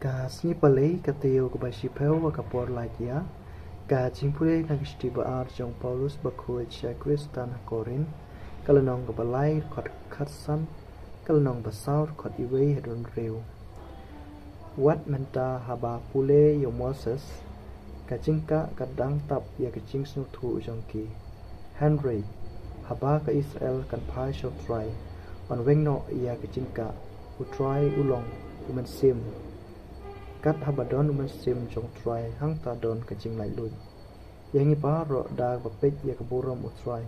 Ka sni palei ka teo ka basipeu wa ka por lagia ka jingpure na kisti ba ar jong Paulus ba khoi cha Kristan Korin kalanong ka balai khot khatsan kalanong ba saur khot iwei hedon reu wat menta haba pule yo Moses ka jingka ka dang tap ya ka jing snu thu jong ki Henry haba ka Israel kan phai shau try on wengno ya ka jingka u try ulong uman sim kat habadon uman sim jong try hang ta don ka jing lai lui yangi pa ro da ba pet ya ka buram u try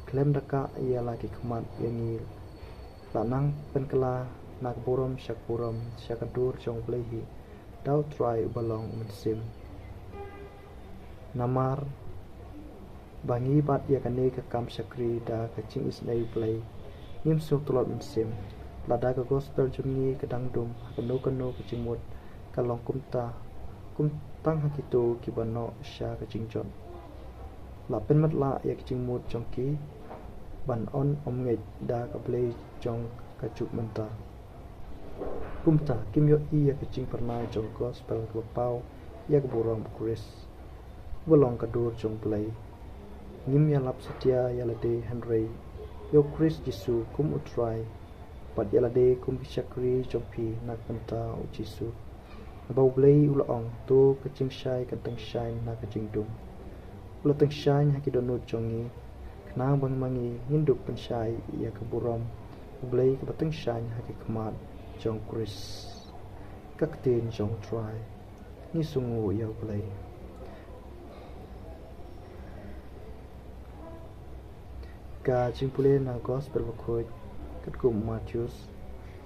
klem da ka ya la ki khmat yangi la nang pen kala nak buram shak buram shakadur jong plehi dau try balong uman sim namar bangi bat ya kane ka kam shakri da ka jing is nei play nim su tulot uman sim lada ka gospel jungi kadang dum kano ka jingmut kalong kumtang hakitu kibano sha ka jingjon la pen mat la ya ka jingmut jongki ban on omnge da ka play jong ka juk menta kumta kimyo i ya ka jing pernai jong gospel ka pau ya ka burong kris bolong ka dur jong play ngim ya lap setia ya lade Henry yo Chris Jisu kum utrai pat yalade kum bishakri jompi nak penta u Jisu bau blei ulong to kacing shai kantang shai na kacing dum ula tang shai hakidonut jongi knang bang mangi hindup pen shai ya keburam blei ke batang shai hakikmat jong Chris kaktin jong try ni sungu ya blei ka jingpule na gospel bakoi kat kum Matius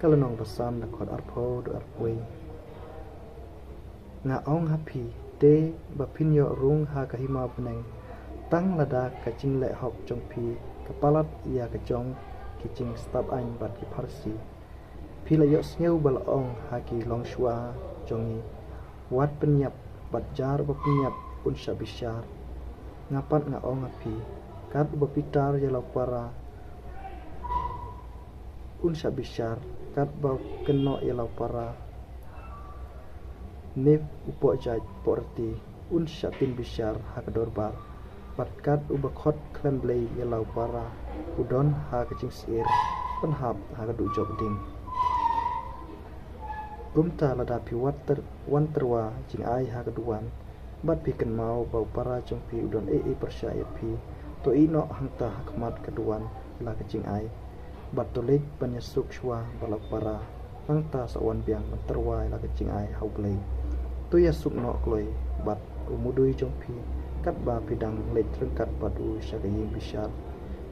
kalanong basan na khot arpho do arpoi nga ong happy te bapinyo rung ha kahima buneng tang lada kacing le hok jongpi kapalat ya kajong kicing stap ain bat ki parsi pila yo sneu balong ha ki long shwa jongi wat penyap bat jar bapinyap un syabishar ngapat nga ong happy kat bapitar ya para un syabishar kat bau keno ya para nip upo jaj porti un syatin bishar hakador bar batkat ubakhot klemblei yalau para udon ha kacing sir penhap hakadu job ding gumta lada piwat wan terwa jing ai hakaduan bat piken mau bau para jongpi udon persyaya pi to ino hangta hakmat kaduan la kacing ai bat tolik penyesuk shwa balak para hangta sawan biang terwa la kacing ai haublei tu ya sukno kloi bat umudui jongpi kat ba pidang leit rengkat bat u syagaying bishar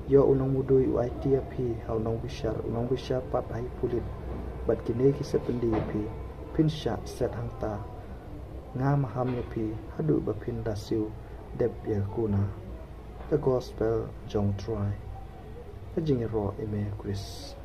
yo unong mudui u IT pi hau nong bishar pat hai pulit bat kine ki sependi pi pinsha set hangta nga maham ya pi hadu ba pin dasiu dep ya kuna the gospel jong try ajing ro eme Chris